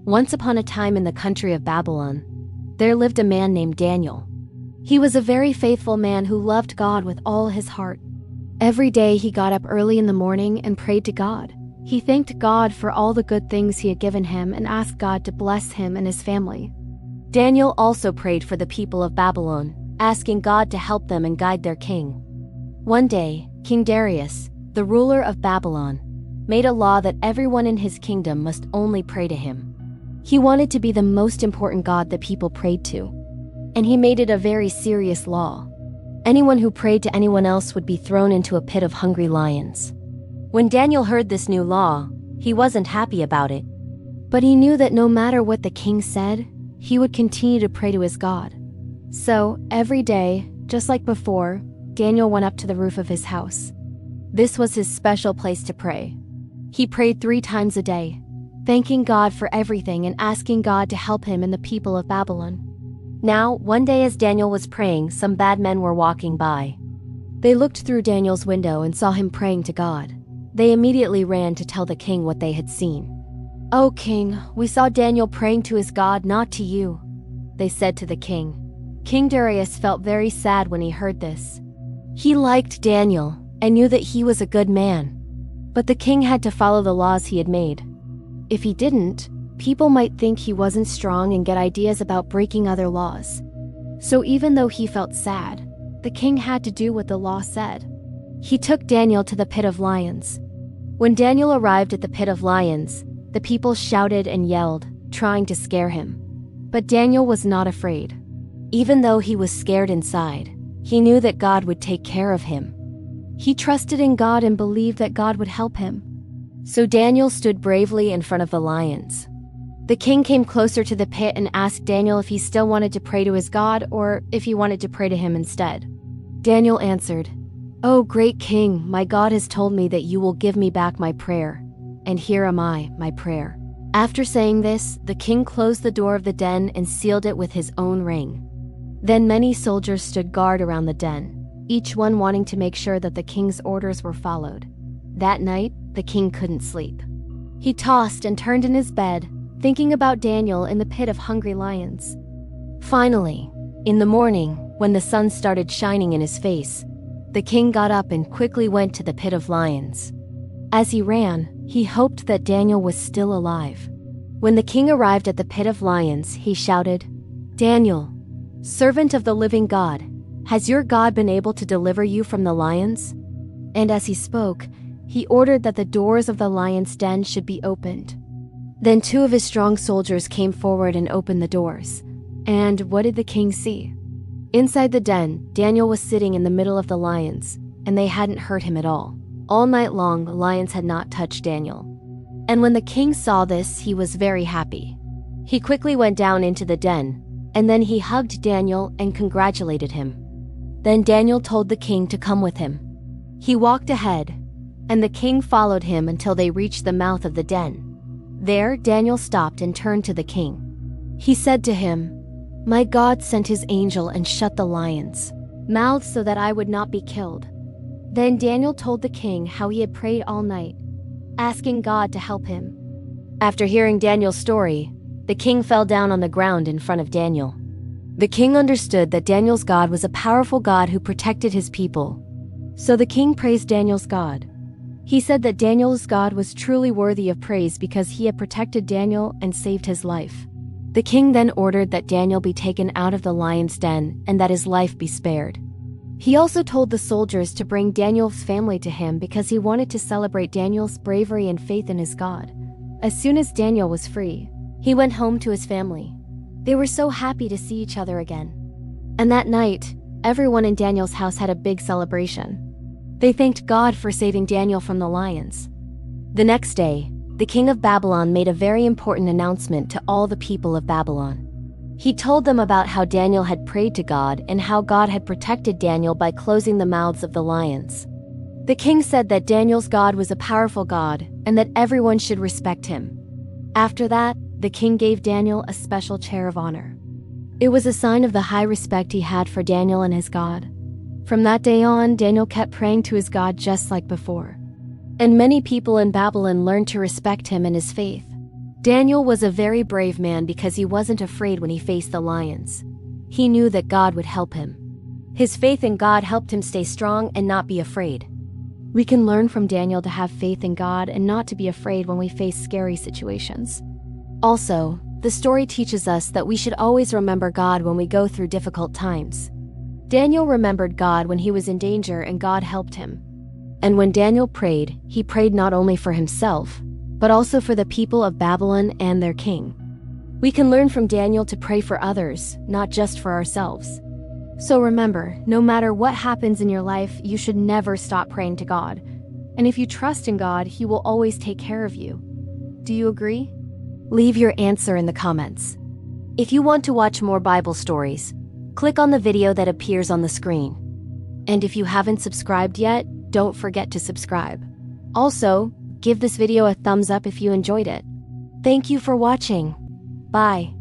Once upon a time in the country of Babylon, there lived a man named Daniel. He was a very faithful man who loved God with all his heart. Every day he got up early in the morning and prayed to God. He thanked God for all the good things he had given him and asked God to bless him and his family. Daniel also prayed for the people of Babylon, asking God to help them and guide their king. One day, King Darius, the ruler of Babylon, made a law that everyone in his kingdom must only pray to him. He wanted to be the most important God that people prayed to, and he made it a very serious law. Anyone who prayed to anyone else would be thrown into a pit of hungry lions. When Daniel heard this new law, he wasn't happy about it. But he knew that no matter what the king said, he would continue to pray to his God. So, every day, just like before, Daniel went up to the roof of his house. This was his special place to pray. He prayed 3 times a day, thanking God for everything and asking God to help him and the people of Babylon. Now, one day as Daniel was praying, some bad men were walking by. They looked through Daniel's window and saw him praying to God. They immediately ran to tell the king what they had seen. "Oh, king, we saw Daniel praying to his God, not to you," they said to the king. King Darius felt very sad when he heard this. He liked Daniel and knew that he was a good man. But the king had to follow the laws he had made. If he didn't, people might think he wasn't strong and get ideas about breaking other laws. So even though he felt sad, the king had to do what the law said. He took Daniel to the pit of lions. When Daniel arrived at the pit of lions, the people shouted and yelled, trying to scare him. But Daniel was not afraid. Even though he was scared inside, he knew that God would take care of him. He trusted in God and believed that God would help him. So Daniel stood bravely in front of the lions. The king came closer to the pit and asked Daniel if he still wanted to pray to his God or if he wanted to pray to him instead. Daniel answered, "Oh, great king, my God has told me that you will give me back my prayer. And here am I, my prayer." After saying this, the king closed the door of the den and sealed it with his own ring. Then many soldiers stood guard around the den, each one wanting to make sure that the king's orders were followed. That night, the king couldn't sleep. He tossed and turned in his bed, thinking about Daniel in the pit of hungry lions. Finally, in the morning, when the sun started shining in his face, the king got up and quickly went to the pit of lions. As he ran, he hoped that Daniel was still alive. When the king arrived at the pit of lions, he shouted, "Daniel, servant of the living God, has your God been able to deliver you from the lions?" And as he spoke, he ordered that the doors of the lion's den should be opened. Then 2 of his strong soldiers came forward and opened the doors. And what did the king see? Inside the den, Daniel was sitting in the middle of the lions, and they hadn't hurt him at all. All night long, the lions had not touched Daniel. And when the king saw this, he was very happy. He quickly went down into the den, and then he hugged Daniel and congratulated him. Then Daniel told the king to come with him. He walked ahead, and the king followed him until they reached the mouth of the den. There, Daniel stopped and turned to the king. He said to him, "My God sent his angel and shut the lions' mouths so that I would not be killed." Then Daniel told the king how he had prayed all night, asking God to help him. After hearing Daniel's story, the king fell down on the ground in front of Daniel. The king understood that Daniel's God was a powerful God who protected his people. So the king praised Daniel's God. He said that Daniel's God was truly worthy of praise because he had protected Daniel and saved his life. The king then ordered that Daniel be taken out of the lion's den and that his life be spared. He also told the soldiers to bring Daniel's family to him because he wanted to celebrate Daniel's bravery and faith in his God. As soon as Daniel was free, he went home to his family. They were so happy to see each other again. And that night, everyone in Daniel's house had a big celebration. They thanked God for saving Daniel from the lions. The next day, the king of Babylon made a very important announcement to all the people of Babylon. He told them about how Daniel had prayed to God and how God had protected Daniel by closing the mouths of the lions. The king said that Daniel's God was a powerful God and that everyone should respect him. After that, the king gave Daniel a special chair of honor. It was a sign of the high respect he had for Daniel and his God. From that day on, Daniel kept praying to his God just like before. And many people in Babylon learned to respect him and his faith. Daniel was a very brave man because he wasn't afraid when he faced the lions. He knew that God would help him. His faith in God helped him stay strong and not be afraid. We can learn from Daniel to have faith in God and not to be afraid when we face scary situations. Also, the story teaches us that we should always remember God when we go through difficult times. Daniel remembered God when he was in danger and God helped him. And when Daniel prayed, he prayed not only for himself, but also for the people of Babylon and their king. We can learn from Daniel to pray for others, not just for ourselves. So remember, no matter what happens in your life, you should never stop praying to God. And if you trust in God, He will always take care of you. Do you agree? Leave your answer in the comments. If you want to watch more Bible stories, click on the video that appears on the screen. And if you haven't subscribed yet, don't forget to subscribe. Also, give this video a thumbs up if you enjoyed it. Thank you for watching. Bye.